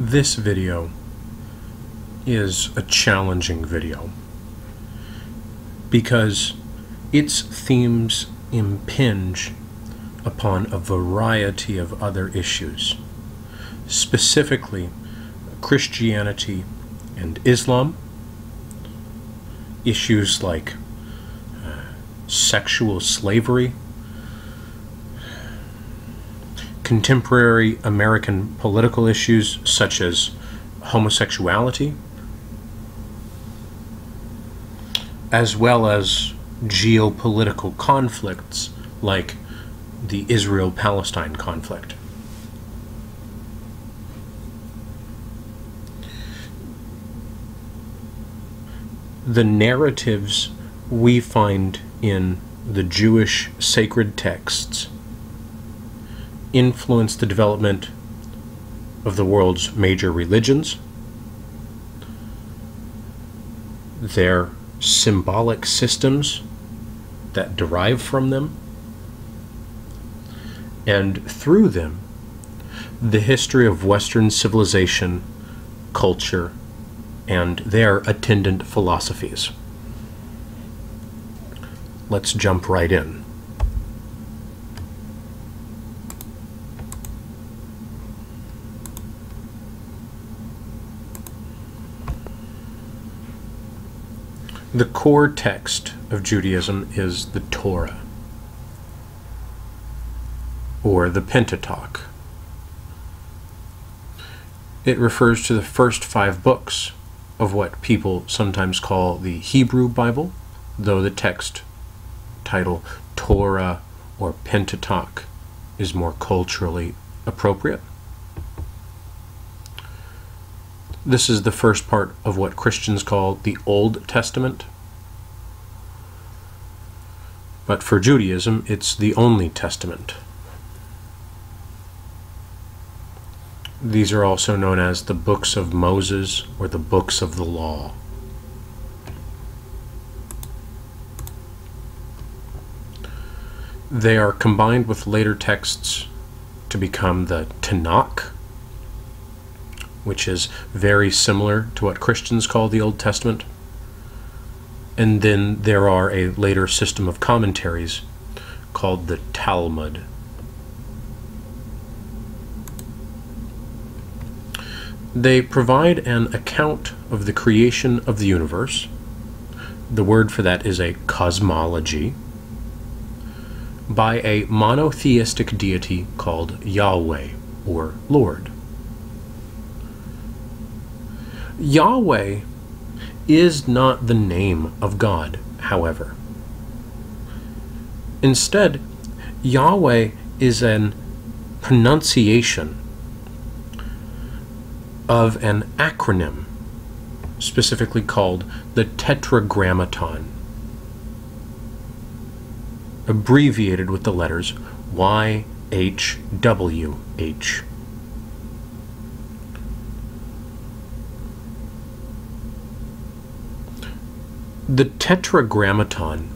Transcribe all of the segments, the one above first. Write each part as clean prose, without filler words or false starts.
This video is a challenging video because its themes impinge upon a variety of other issues, specifically Christianity and Islam, issues like sexual slavery, contemporary American political issues such as homosexuality, as well as geopolitical conflicts like the Israel-Palestine conflict. The narratives we find in the Jewish sacred texts influence the development of the world's major religions, their symbolic systems that derive from them, and through them, the history of Western civilization, culture, and their attendant philosophies. Let's jump right in. The core text of Judaism is the Torah, or the Pentateuch. It refers to the first 5 books of what people sometimes call the Hebrew Bible, though the text title Torah or Pentateuch is more culturally appropriate. This is the first part of what Christians call the Old Testament. But for Judaism, it's the only testament. These are also known as the books of Moses or the books of the law. They are combined with later texts to become the Tanakh, which is very similar to what Christians call the Old Testament. And then there are a later system of commentaries called the Talmud. They provide an account of the creation of the universe. The word for that is a cosmology, by a monotheistic deity called Yahweh, or Lord. Yahweh is not the name of God, however. Instead, Yahweh is an pronunciation of an acronym, specifically called the Tetragrammaton, abbreviated with the letters YHWH. The Tetragrammaton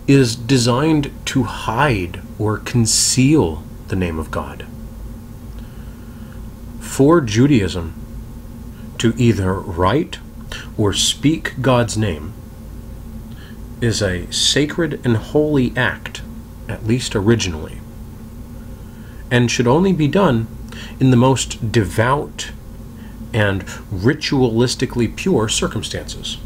is designed to hide or conceal the name of God. For Judaism, to either write or speak God's name is a sacred and holy act, at least originally, and should only be done in the most devout and ritualistically pure circumstances.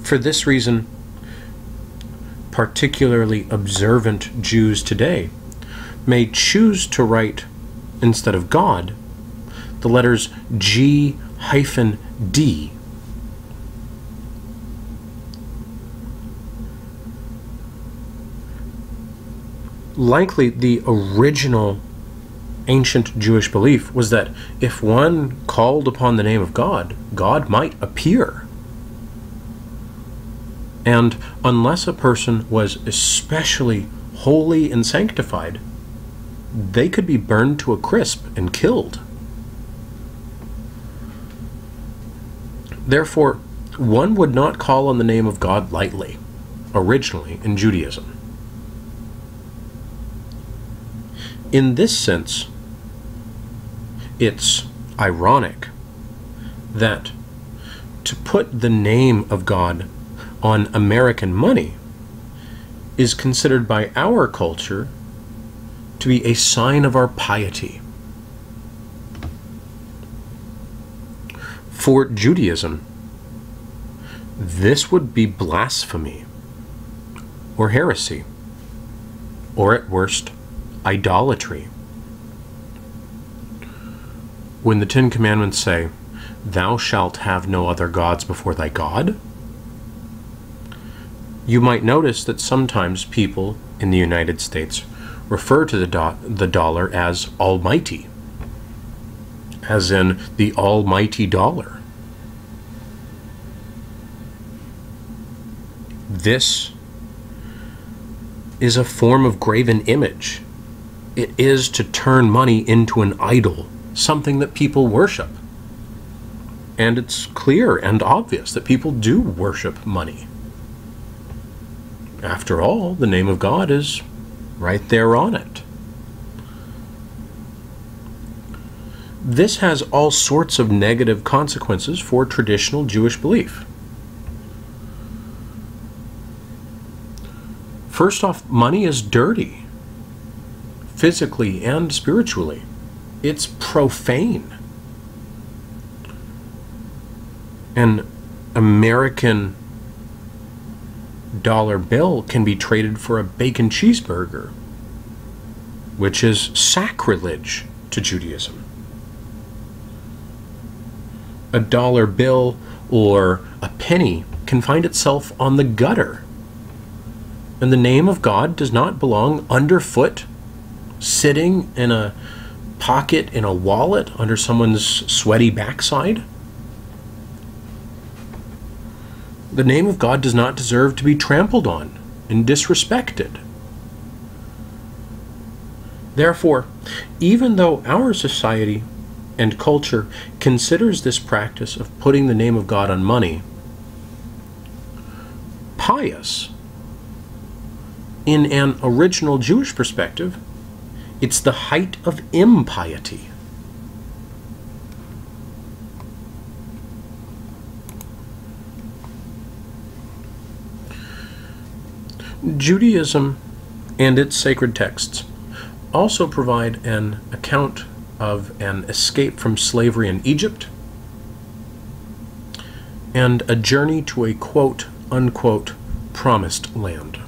For this reason, particularly observant Jews today may choose to write, instead of God, the letters G-D. Likely the original ancient Jewish belief was that if one called upon the name of God, God might appear. And unless a person was especially holy and sanctified, they could be burned to a crisp and killed. Therefore, one would not call on the name of God lightly, originally in Judaism. In this sense, it's ironic that to put the name of God on American money is considered by our culture to be a sign of our piety. For Judaism, this would be blasphemy or heresy, or at worst, idolatry. When the Ten Commandments say, "Thou shalt have no other gods before thy God," you might notice that sometimes people in the United States refer to the dollar as almighty, as in the almighty dollar. This is a form of graven image. It is to turn money into an idol, something that people worship. And it's clear and obvious that people do worship money. After all, the name of God is right there on it. This has all sorts of negative consequences for traditional Jewish belief. First off, money is dirty, physically and spiritually. It's profane. An American dollar bill can be traded for a bacon cheeseburger, which is sacrilege to Judaism. A dollar bill or a penny can find itself on the gutter, and the name of God does not belong underfoot, sitting in a pocket in a wallet under someone's sweaty backside. The name of God does not deserve to be trampled on and disrespected. Therefore, even though our society and culture considers this practice of putting the name of God on money pious, in an original Jewish perspective, it's the height of impiety. Judaism and its sacred texts also provide an account of an escape from slavery in Egypt and a journey to a quote-unquote promised land.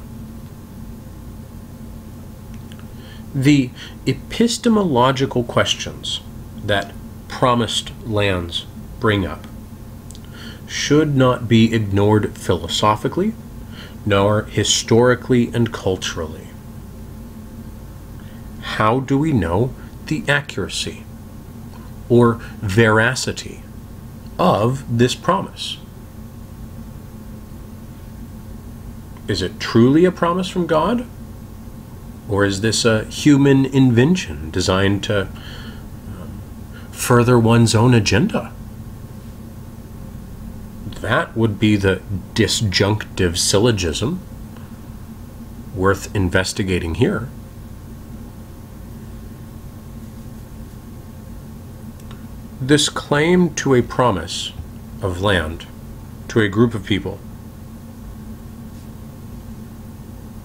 The epistemological questions that promised lands bring up should not be ignored philosophically, nor historically and culturally. How do we know the accuracy or veracity of this promise? Is it truly a promise from God? Or is this a human invention designed to further one's own agenda? That would be the disjunctive syllogism worth investigating here. This claim to a promise of land to a group of people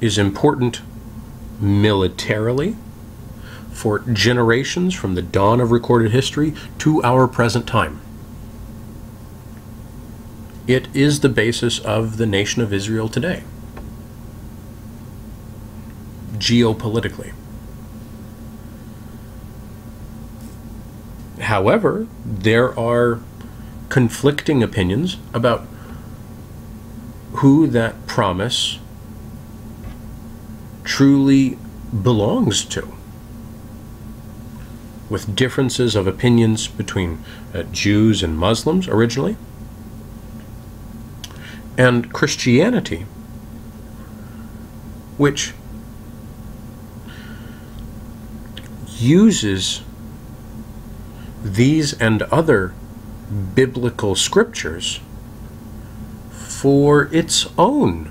is important militarily for generations from the dawn of recorded history to our present time. It is the basis of the nation of Israel today, geopolitically. However, there are conflicting opinions about who that promise truly belongs to, with differences of opinions between Jews and Muslims originally, and Christianity, which uses these and other biblical scriptures for its own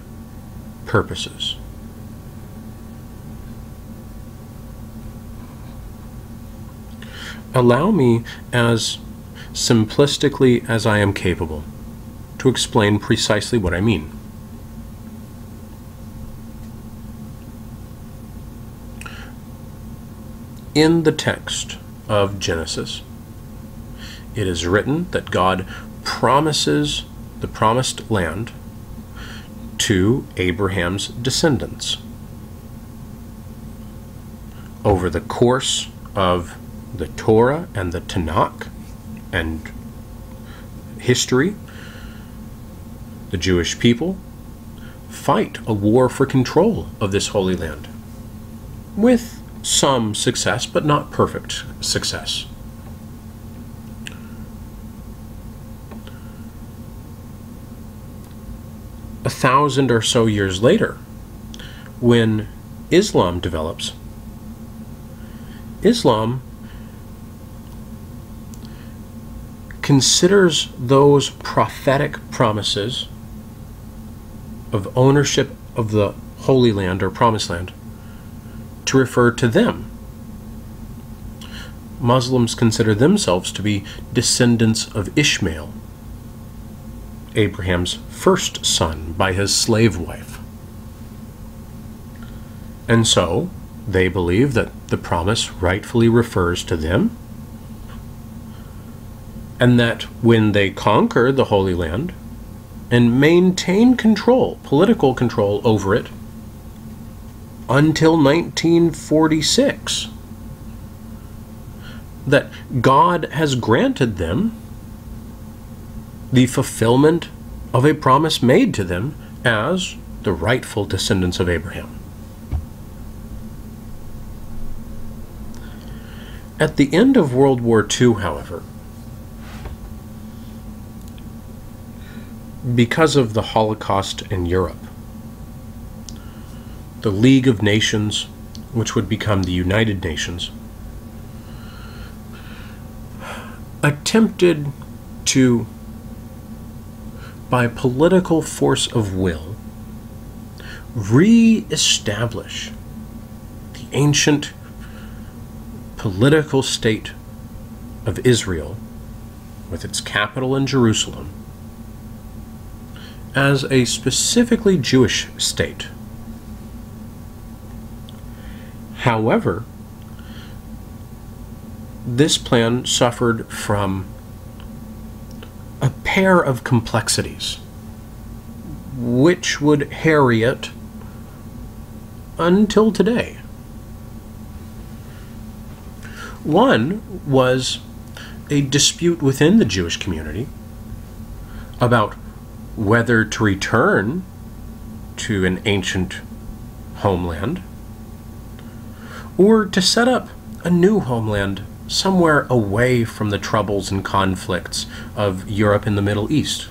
purposes. Allow me, as simplistically as I am capable, to explain precisely what I mean. In the text of Genesis, it is written that God promises the promised land to Abraham's descendants. Over the course of the Torah and the Tanakh and history, the Jewish people fight a war for control of this holy land, with some success, but not perfect success. A 1,000 or so years later, when Islam develops, Islam considers those prophetic promises of ownership of the Holy Land or Promised Land to refer to them. Muslims consider themselves to be descendants of Ishmael, Abraham's first son by his slave wife. And so, they believe that the promise rightfully refers to them, and that when they conquer the Holy Land and maintain control, political control over it, until 1946, that God has granted them the fulfillment of a promise made to them as the rightful descendants of Abraham. At the end of World War II, however, because of the Holocaust in Europe, the League of Nations, which would become the United Nations, attempted to, by political force of will, re-establish the ancient political state of Israel, with its capital in Jerusalem, as a specifically Jewish state. However, this plan suffered from a pair of complexities which would harry it until today. One was a dispute within the Jewish community about whether to return to an ancient homeland or to set up a new homeland somewhere away from the troubles and conflicts of Europe and the Middle East.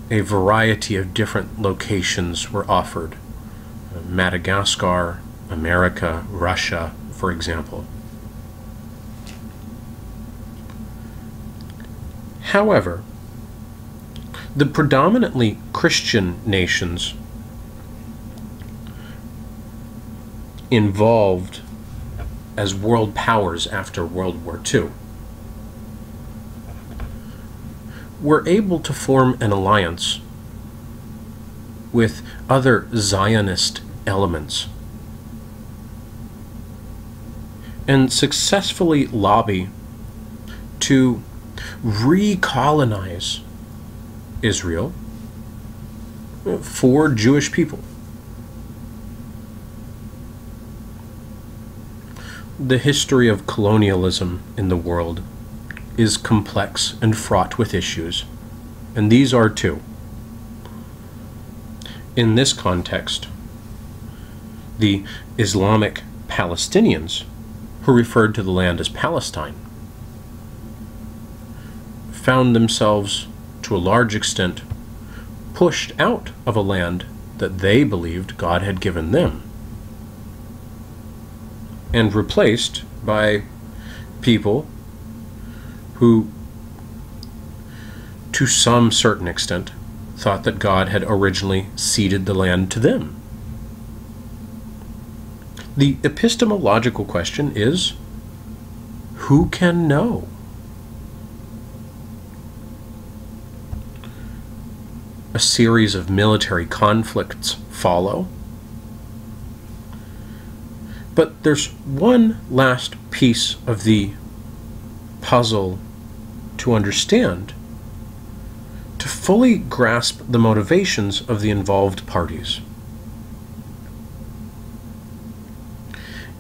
A variety of different locations were offered. Madagascar, America, Russia, for example. However, the predominantly Christian nations involved as world powers after World War II were able to form an alliance with other Zionist elements and successfully lobby to recolonize Israel for Jewish people. The history of colonialism in the world is complex and fraught with issues, and these are two. In this context, the Islamic Palestinians, who referred to the land as Palestine, found themselves, to a large extent, pushed out of a land that they believed God had given them, and replaced by people who, to some certain extent, thought that God had originally ceded the land to them. The epistemological question is, who can know? A series of military conflicts follow. But there's one last piece of the puzzle to understand to fully grasp the motivations of the involved parties.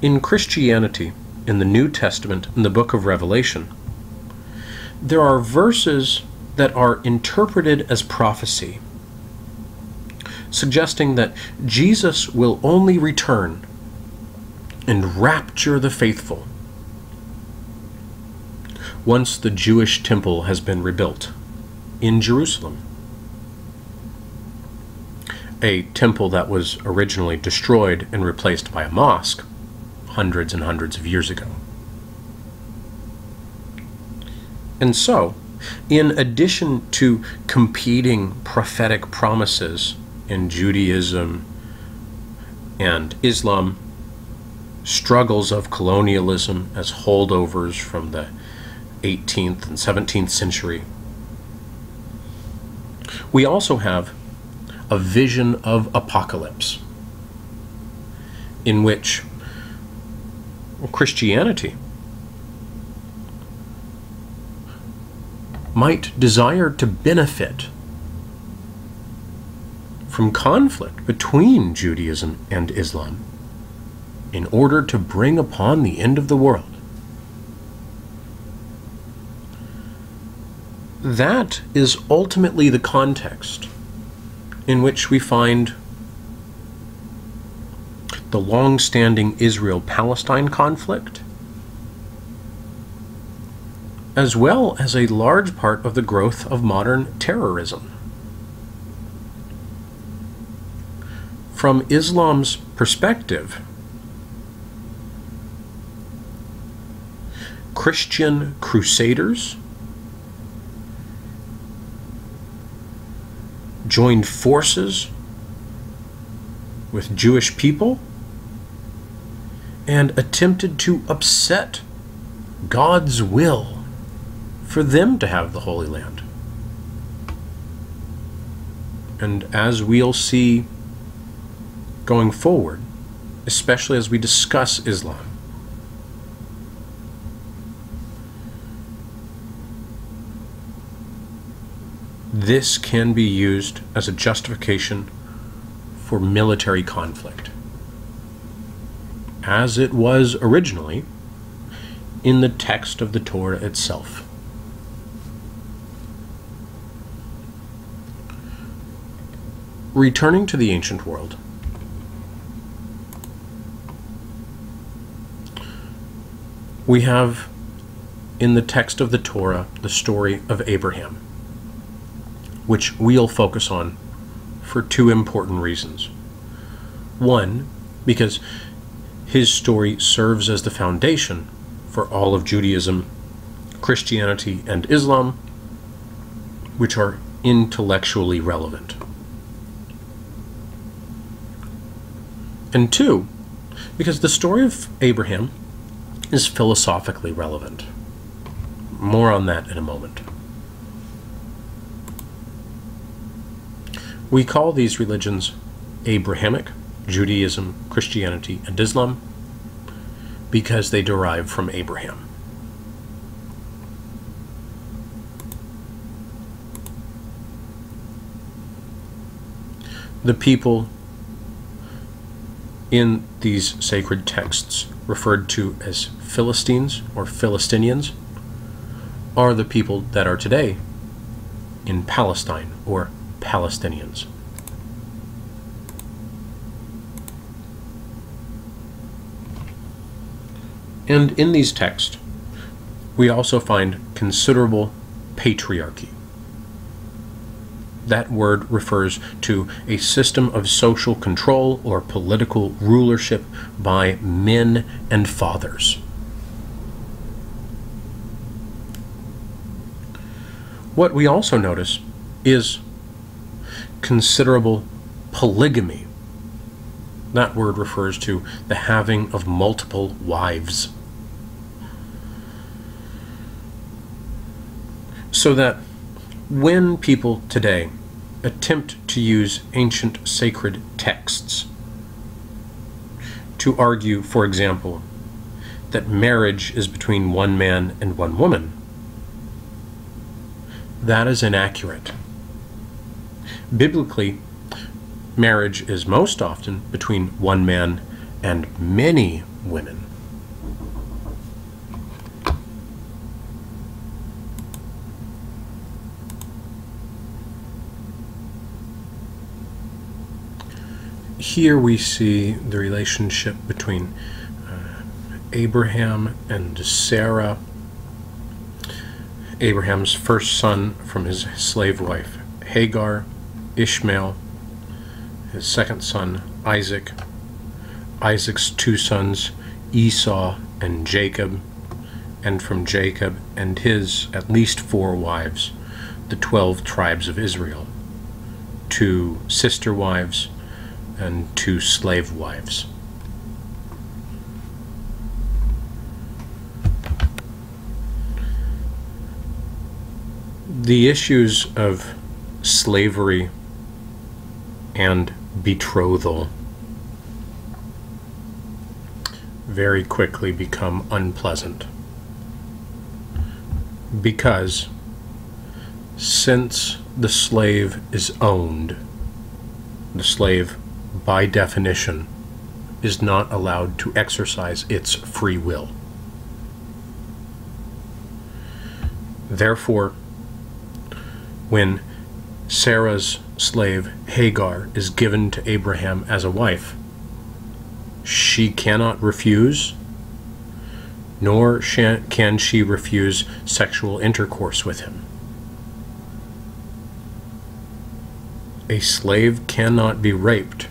In Christianity, in the New Testament, in the book of Revelation, there are verses that are interpreted as prophecy, suggesting that Jesus will only return and rapture the faithful once the Jewish temple has been rebuilt in Jerusalem, a temple that was originally destroyed and replaced by a mosque hundreds and hundreds of years ago. And so, in addition to competing prophetic promises in Judaism and Islam, struggles of colonialism as holdovers from the 18th and 17th century, we also have a vision of apocalypse in which Christianity might desire to benefit from conflict between Judaism and Islam in order to bring upon the end of the world. That is ultimately the context in which we find the long-standing Israel-Palestine conflict, as well as a large part of the growth of modern terrorism. From Islam's perspective, Christian crusaders joined forces with Jewish people and attempted to upset God's will for them to have the Holy Land. And as we'll see going forward, especially as we discuss Islam, this can be used as a justification for military conflict, as it was originally in the text of the Torah itself. Returning to the ancient world, we have in the text of the Torah the story of Abraham, which we'll focus on for two important reasons. One, because his story serves as the foundation for all of Judaism, Christianity, and Islam, which are intellectually relevant. And two, because the story of Abraham is philosophically relevant. More on that in a moment. We call these religions Abrahamic, Judaism, Christianity, and Islam, because they derive from Abraham. The people in these sacred texts, referred to as Philistines or Philistinians, are the people that are today in Palestine, or Palestinians. And in these texts, we also find considerable patriarchy. That word refers to a system of social control or political rulership by men and fathers. What we also notice is considerable polygamy That word refers to the having of multiple wives. So that when people today attempt to use ancient sacred texts to argue, for example, that marriage is between one man and one woman, that is inaccurate. Biblically, marriage is most often between one man and many women. Here we see the relationship between Abraham and Sarah, Abraham's first son from his slave wife Hagar, Ishmael, his second son Isaac, Isaac's two sons Esau and Jacob, and from Jacob and his at least 4 wives, the 12 tribes of Israel, 2 sister wives and 2 slave wives. The issues of slavery and betrothal very quickly become unpleasant, because since the slave is owned, the slave by definition is not allowed to exercise its free will. Therefore, when Sarah's slave Hagar is given to Abraham as a wife, she cannot refuse, nor can she refuse sexual intercourse with him. A slave cannot be raped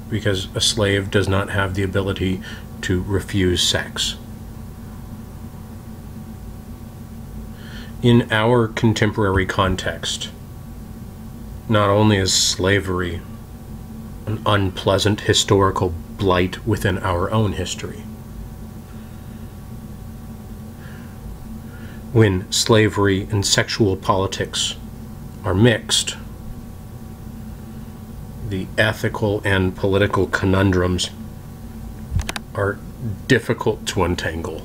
because a slave does not have the ability to refuse sex. In our contemporary context, not only is slavery an unpleasant historical blight within our own history, when slavery and sexual politics are mixed, the ethical and political conundrums are difficult to untangle.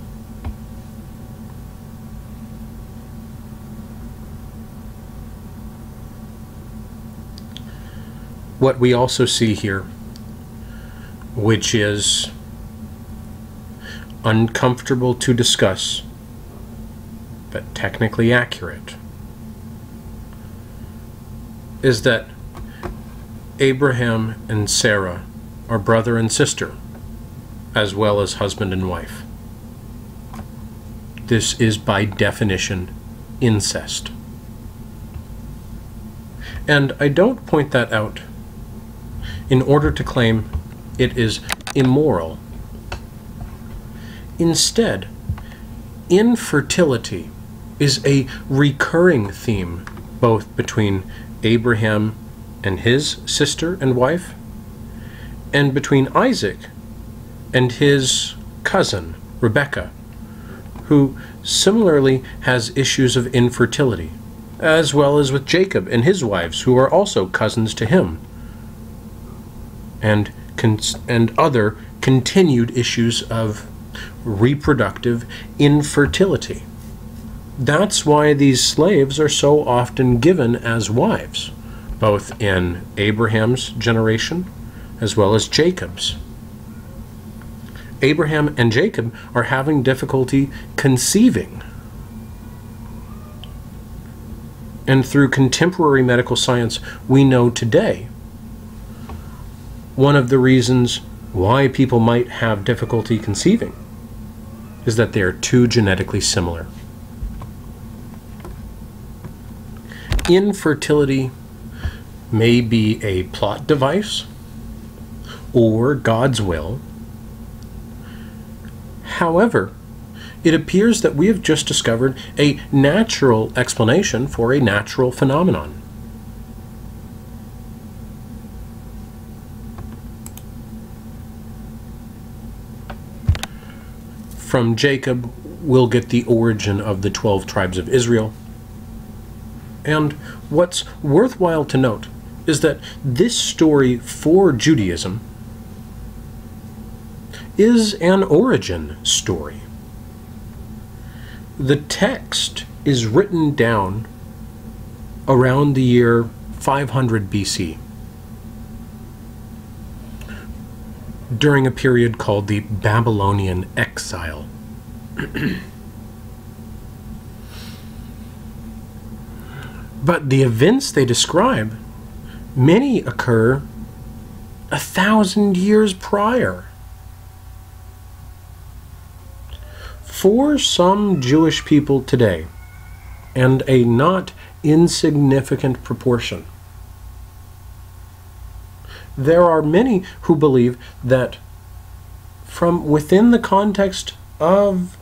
What we also see here, which is uncomfortable to discuss, but technically accurate, is that Abraham and Sarah are brother and sister, as well as husband and wife. This is by definition incest. And I don't point that out in order to claim it is immoral. Instead, infertility is a recurring theme both between Abraham and his sister and wife, and between Isaac and his cousin, Rebekah, who similarly has issues of infertility, as well as with Jacob and his wives, who are also cousins to him, and other continued issues of reproductive infertility. That's why these slaves are so often given as wives, both in Abraham's generation as well as Jacob's. Abraham and Jacob are having difficulty conceiving. And through contemporary medical science, we know today one of the reasons why people might have difficulty conceiving is that they are too genetically similar. Infertility may be a plot device or God's will. However, it appears that we have just discovered a natural explanation for a natural phenomenon. From Jacob, we'll get the origin of the 12 tribes of Israel. And what's worthwhile to note is that this story for Judaism is an origin story. The text is written down around the year 500 BC, during a period called the Babylonian exile. But the events they describe, many occur 1,000 years prior. For some Jewish people today, and a not insignificant proportion, there are many who believe that from within the context of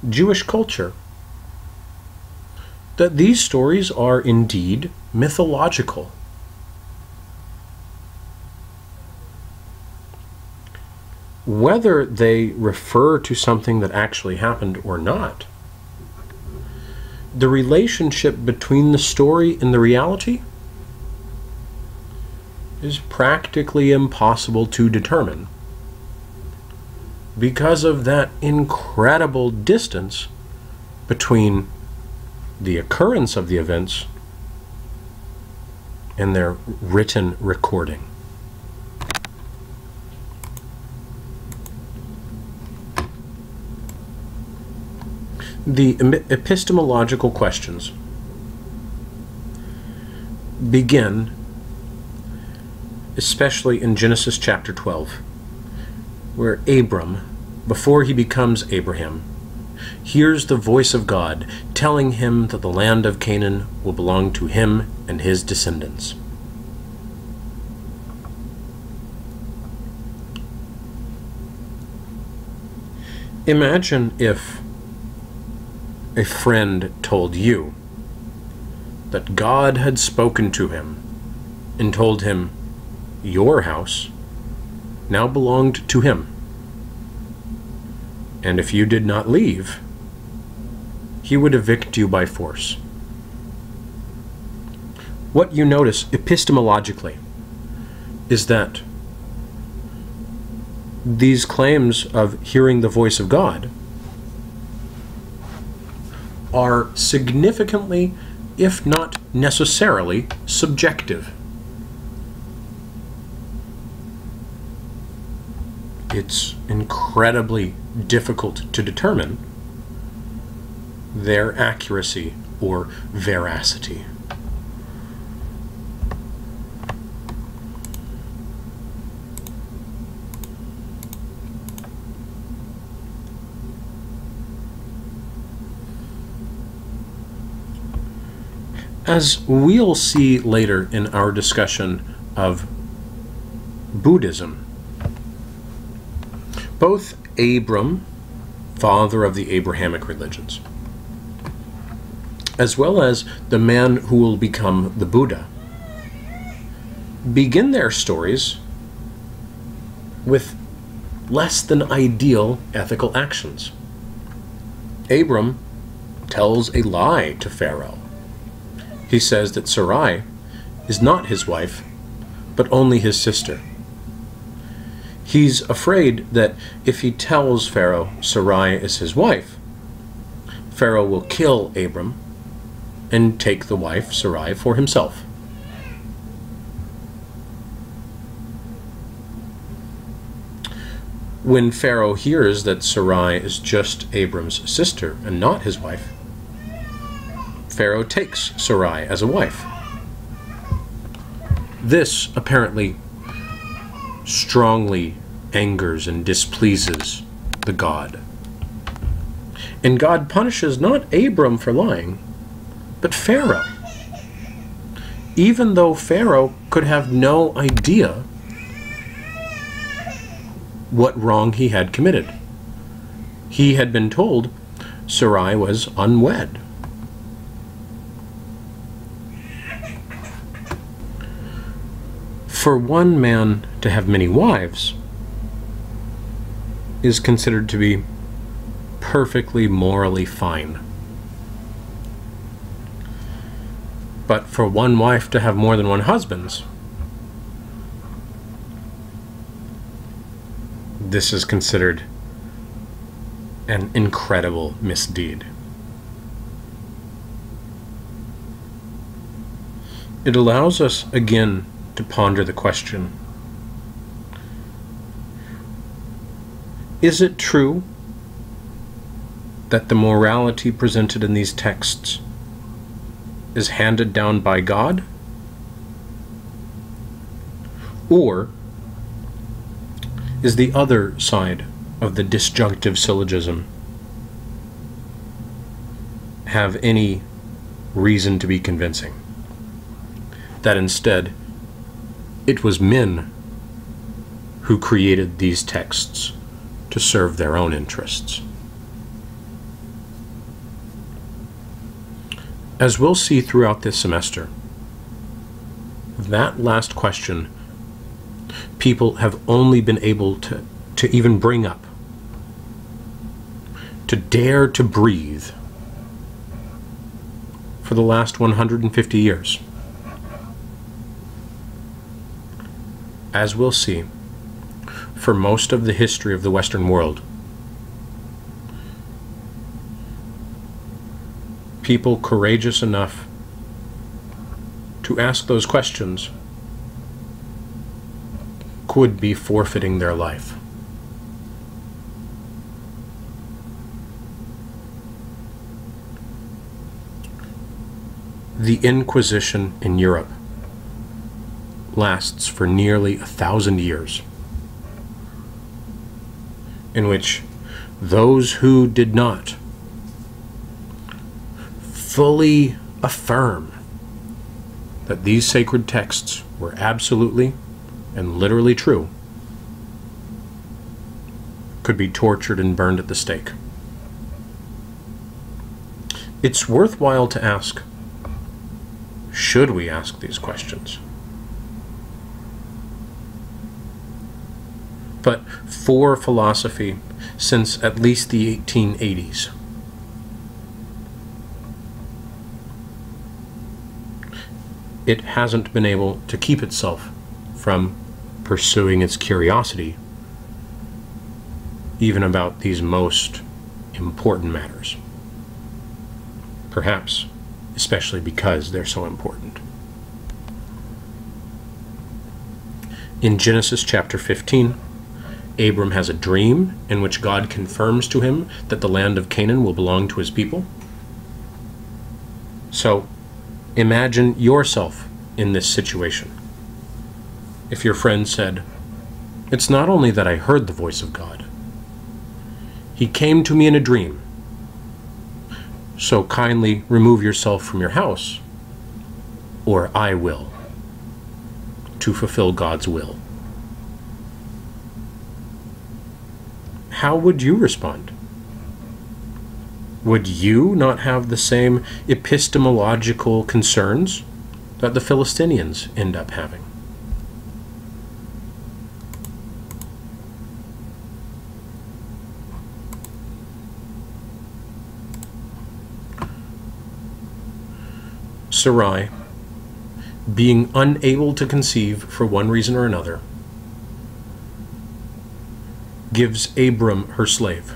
Jewish culture, that these stories are indeed mythological. Whether they refer to something that actually happened or not, the relationship between the story and the reality is practically impossible to determine because of that incredible distance between the occurrence of the events and their written recording. The epistemological questions begin especially in Genesis chapter 12, where Abram, before he becomes Abraham, hears the voice of God telling him that the land of Canaan will belong to him and his descendants. Imagine if a friend told you that God had spoken to him and told him your house now belonged to him, and if you did not leave, he would evict you by force. What you notice epistemologically is that these claims of hearing the voice of God are significantly, if not necessarily, subjective. It's incredibly difficult to determine their accuracy or veracity. As we'll see later in our discussion of Buddhism, both Abram, father of the Abrahamic religions, as well as the man who will become the Buddha, begin their stories with less than ideal ethical actions. Abram tells a lie to Pharaoh. He says that Sarai is not his wife, but only his sister. He's afraid that if he tells Pharaoh Sarai is his wife, Pharaoh will kill Abram and take the wife Sarai for himself. When Pharaoh hears that Sarai is just Abram's sister and not his wife, Pharaoh takes Sarai as a wife. This apparently strongly angers and displeases the god. And God punishes not Abram for lying, but Pharaoh. Even though Pharaoh could have no idea what wrong he had committed. He had been told Sarai was unwed. For one man to have many wives is considered to be perfectly morally fine. But for one wife to have more than one husband, this is considered an incredible misdeed. It allows us again to ponder the question: is it true that the morality presented in these texts is handed down by God? Or is the other side of the disjunctive syllogism have any reason to be convincing? That instead, it was men who created these texts to serve their own interests. As we'll see throughout this semester, that last question people have only been able to even bring up, to dare to breathe, for the last 150 years. As we'll see, for most of the history of the Western world, people courageous enough to ask those questions could be forfeiting their life. The Inquisition in Europe lasts for nearly 1,000 years, in which those who did not fully affirm that these sacred texts were absolutely and literally true could be tortured and burned at the stake. It's worthwhile to ask, should we ask these questions? But for philosophy, since at least the 1880s, it hasn't been able to keep itself from pursuing its curiosity, even about these most important matters. Perhaps especially because they're so important. In Genesis chapter 15, Abram has a dream in which God confirms to him that the land of Canaan will belong to his people. So, imagine yourself in this situation. If your friend said, "It's not only that I heard the voice of God, He came to me in a dream, so kindly remove yourself from your house, or I will," to fulfill God's will. How would you respond? Would you not have the same epistemological concerns that the Philistinians end up having? Sarai, being unable to conceive for one reason or another, gives Abram her slave,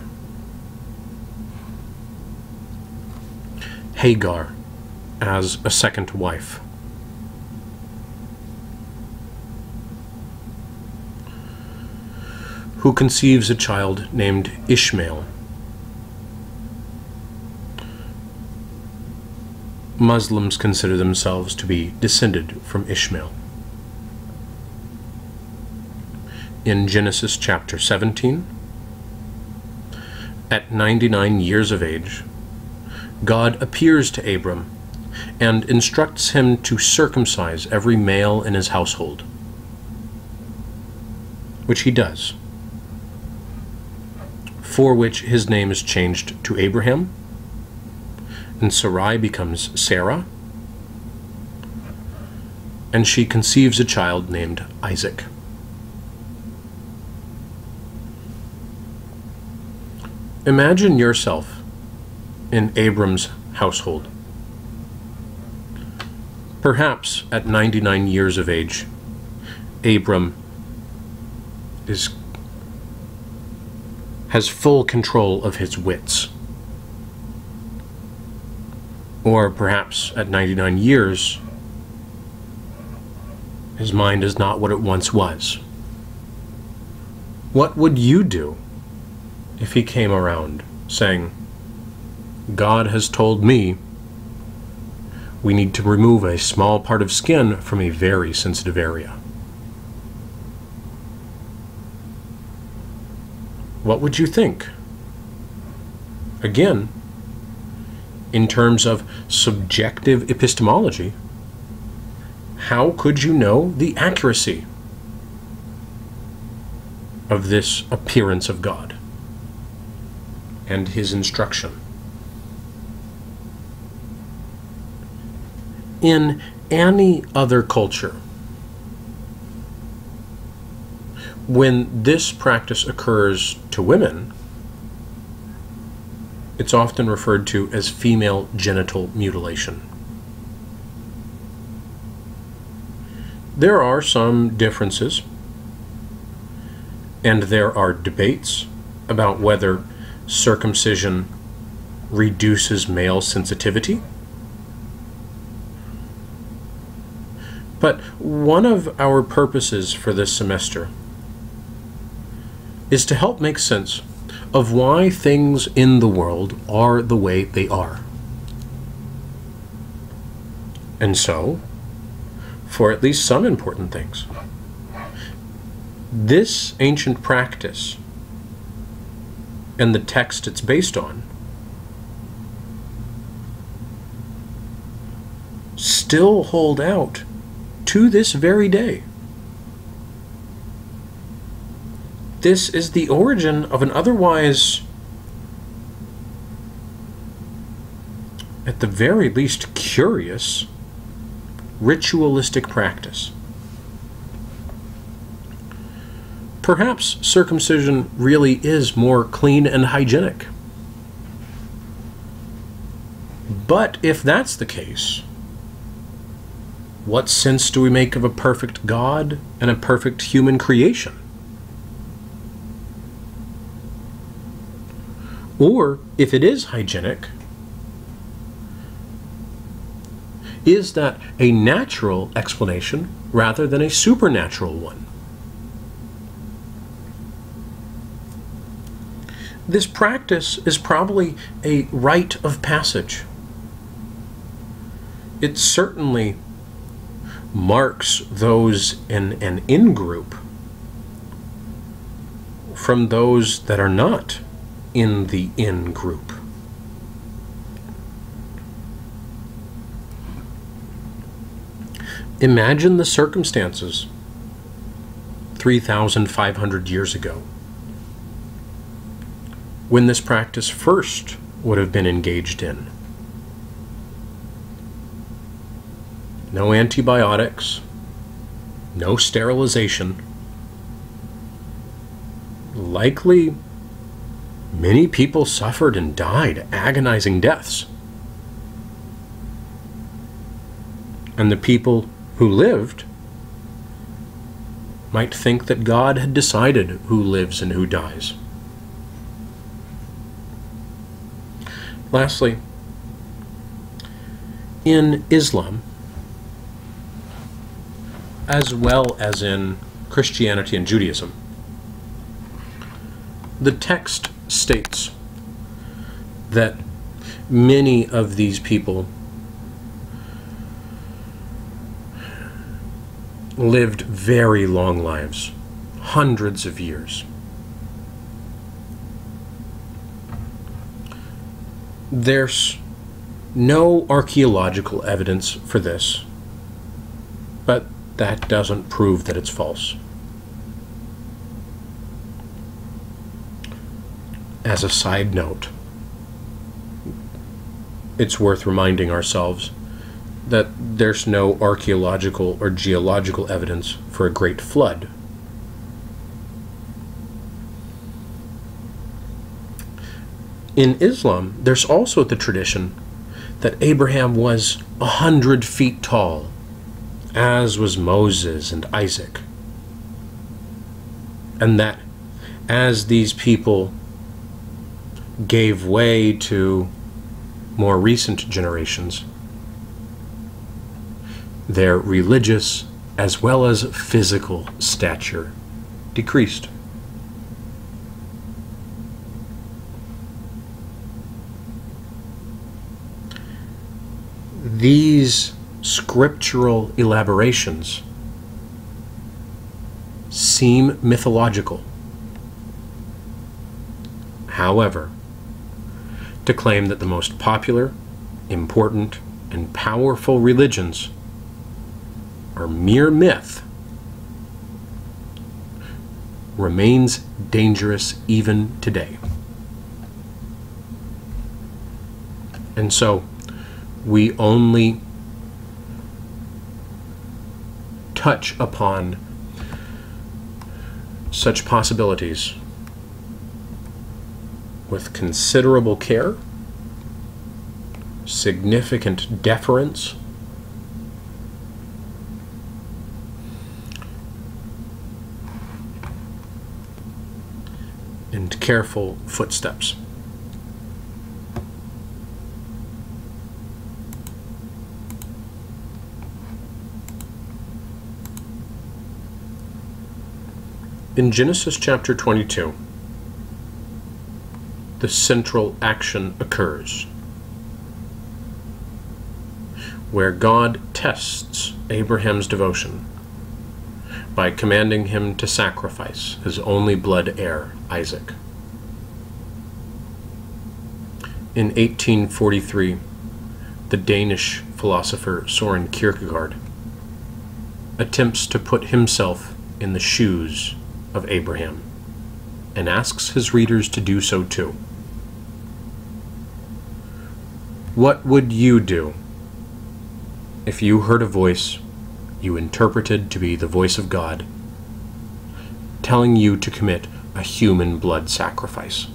Hagar, as a second wife. Who conceives a child named Ishmael. Muslims consider themselves to be descended from Ishmael. In Genesis chapter 17, at 99 years of age, God appears to Abram and instructs him to circumcise every male in his household, which he does, for which his name is changed to Abraham, and Sarai becomes Sarah, and she conceives a child named Isaac. Imagine yourself in Abram's household. Perhaps at 99 years of age, Abram has full control of his wits. Or perhaps at 99 years, his mind is not what it once was. What would you do if he came around saying, God has told me we need to remove a small part of skin from a very sensitive area? What would you think? Again, in terms of subjective epistemology, how could you know the accuracy of this appearance of God and his instruction? In any other culture, when this practice occurs to women, it's often referred to as female genital mutilation. There are some differences, and there are debates about whether circumcision reduces male sensitivity. But one of our purposes for this semester is to help make sense of why things in the world are the way they are. And so, for at least some important things, this ancient practice and the text it's based on still hold out to this very day. This is the origin of an otherwise, at the very least, curious ritualistic practice. Perhaps circumcision really is more clean and hygienic. But if that's the case, what sense do we make of a perfect God and a perfect human creation? Or, if it is hygienic, is that a natural explanation rather than a supernatural one? This practice is probably a rite of passage. It certainly marks those in an in-group from those that are not in the in-group. Imagine the circumstances 3,500 years ago when this practice first would have been engaged in. No antibiotics, no sterilization. Likely, many people suffered and died agonizing deaths. And the people who lived might think that God had decided who lives and who dies. Lastly, in Islam, as well as in Christianity and Judaism, the text states that many of these people lived very long lives, hundreds of years. There's no archaeological evidence for this, but that doesn't prove that it's false. As a side note, it's worth reminding ourselves that there's no archaeological or geological evidence for a great flood. In Islam, there's also the tradition that Abraham was 100 feet tall, as was Moses and Isaac. And that as these people gave way to more recent generations, their religious as well as physical stature decreased. These scriptural elaborations seem mythological. However, to claim that the most popular, important, and powerful religions are mere myth remains dangerous even today. And so, we only touch upon such possibilities with considerable care, significant deference, and careful footsteps. In Genesis chapter 22, the central action occurs, where God tests Abraham's devotion by commanding him to sacrifice his only blood heir, Isaac. In 1843, the Danish philosopher Søren Kierkegaard attempts to put himself in the shoes of Abraham and asks his readers to do so too. What would you do if you heard a voice you interpreted to be the voice of God telling you to commit a human blood sacrifice?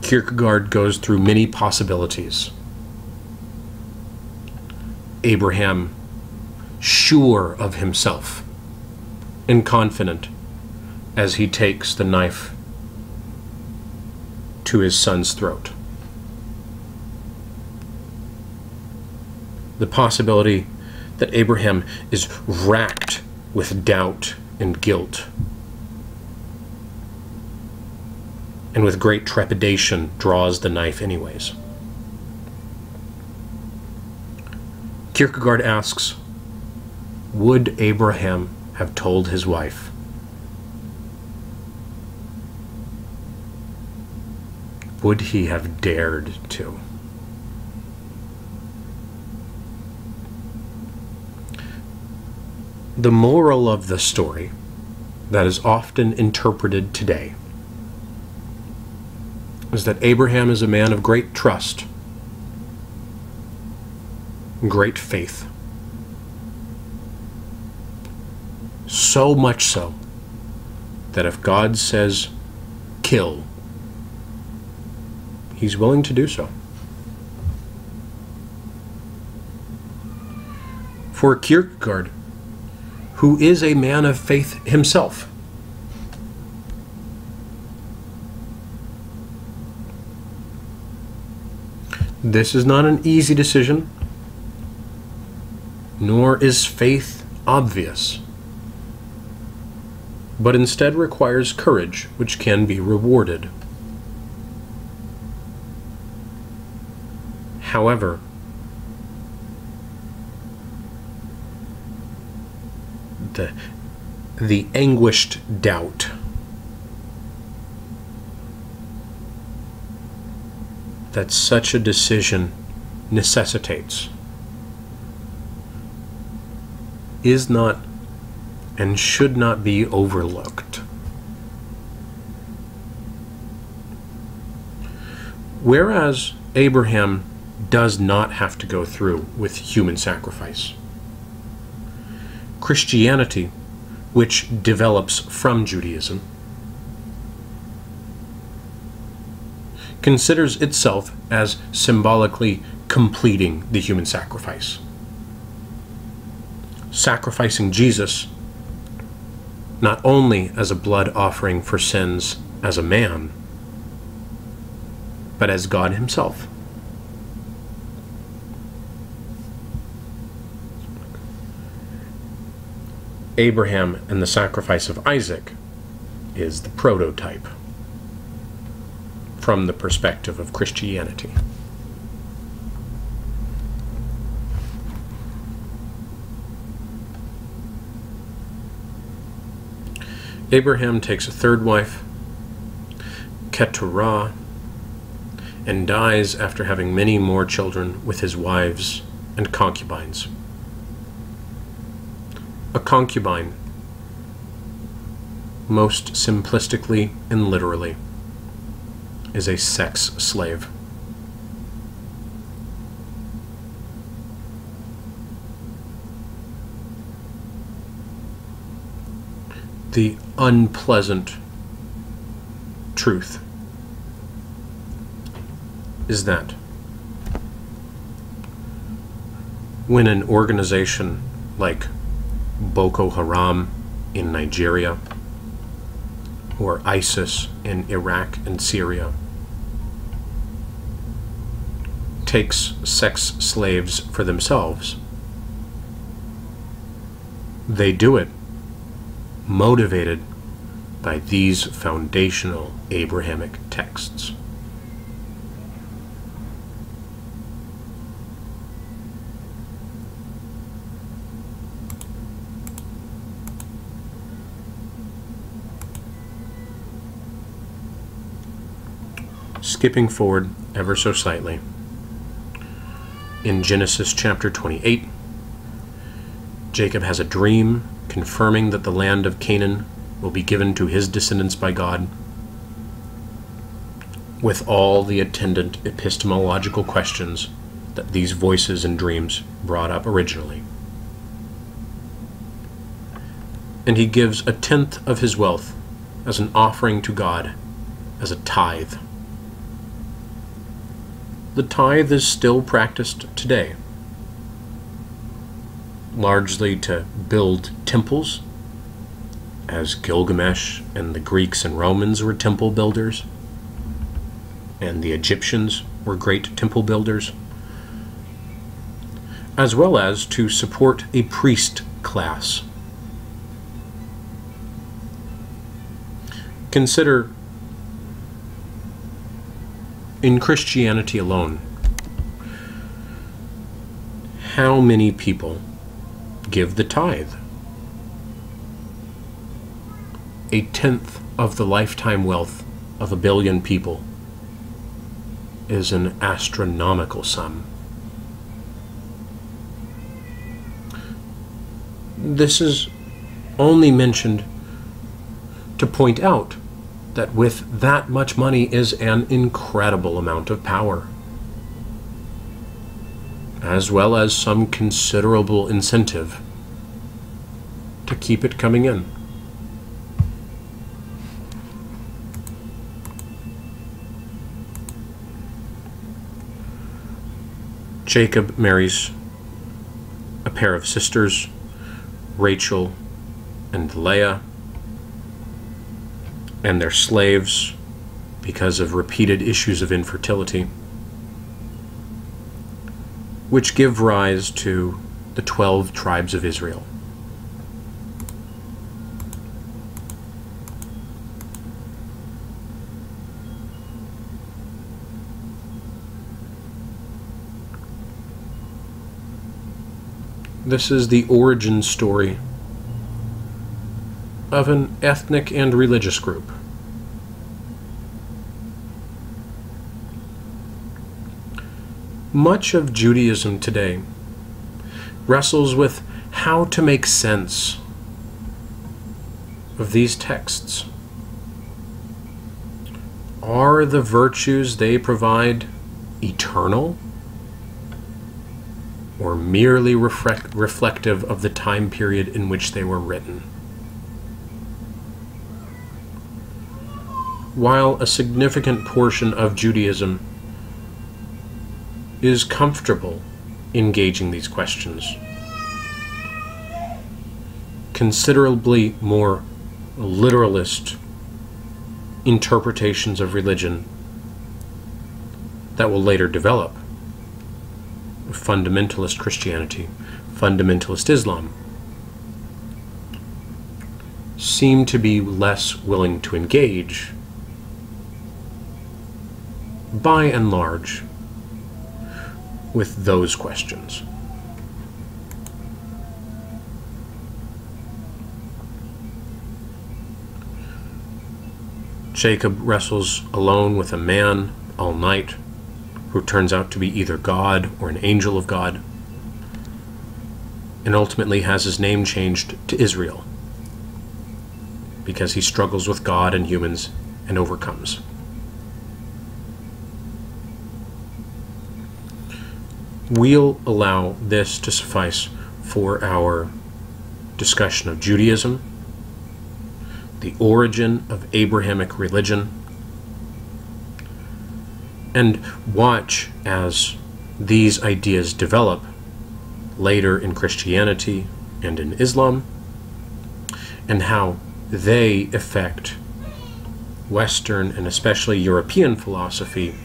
Kierkegaard goes through many possibilities. Abraham, sure of himself and confident as he takes the knife to his son's throat. The possibility that Abraham is racked with doubt and guilt, and with great trepidation draws the knife anyways. Kierkegaard asks, would Abraham have told his wife? Would he have dared to? The moral of the story that is often interpreted today is that Abraham is a man of great trust, great faith. So much so that if God says kill, he's willing to do so. For Kierkegaard, who is a man of faith himself, this is not an easy decision, nor is faith obvious, but instead requires courage, which can be rewarded. However, the anguished doubt that such a decision necessitates is not and should not be overlooked. Whereas Abraham does not have to go through with human sacrifice, Christianity which develops from Judaism, considers itself as symbolically completing the human sacrifice. Sacrificing Jesus not only as a blood offering for sins as a man, but as God himself. Abraham and the sacrifice of Isaac is the prototype from the perspective of Christianity. Abraham takes a third wife, Keturah, and dies after having many more children with his wives and concubines. A concubine, most simplistically and literally, is a sex slave. The unpleasant truth is that when an organization like Boko Haram in Nigeria or ISIS in Iraq and Syria takes sex slaves for themselves, they do it motivated by these foundational Abrahamic texts. Skipping forward ever so slightly, in Genesis chapter 28, Jacob has a dream confirming that the land of Canaan will be given to his descendants by God, with all the attendant epistemological questions that these voices and dreams brought up originally. And he gives 1/10 of his wealth as an offering to God, as a tithe. The tithe is still practiced today, largely to build temples, as Gilgamesh and the Greeks and Romans were temple builders, and the Egyptians were great temple builders, as well as to support a priest class. Consider, in Christianity alone, how many people give the tithe? 1/10 of the lifetime wealth of 1 billion people is an astronomical sum. This is only mentioned to point out that with that much money is an incredible amount of power, as well as some considerable incentive to keep it coming in. Jacob marries a pair of sisters, Rachel and Leah, and their slaves because of repeated issues of infertility, which give rise to the 12 tribes of Israel. This is the origin story of an ethnic and religious group. Much of Judaism today wrestles with how to make sense of these texts. Are the virtues they provide eternal, or merely reflective of the time period in which they were written? while a significant portion of Judaism is comfortable engaging these questions, considerably more literalist interpretations of religion that will later develop fundamentalist Christianity, fundamentalist Islam, seem to be less willing to engage, by and large, with those questions. Jacob wrestles alone with a man all night who turns out to be either God or an angel of God, and ultimately has his name changed to Israel because he struggles with God and humans and overcomes. We'll allow this to suffice for our discussion of Judaism, the origin of Abrahamic religion, and watch as these ideas develop later in Christianity and in Islam, and how they affect Western and especially European philosophy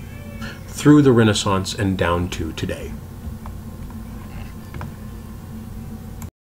through the Renaissance and down to today.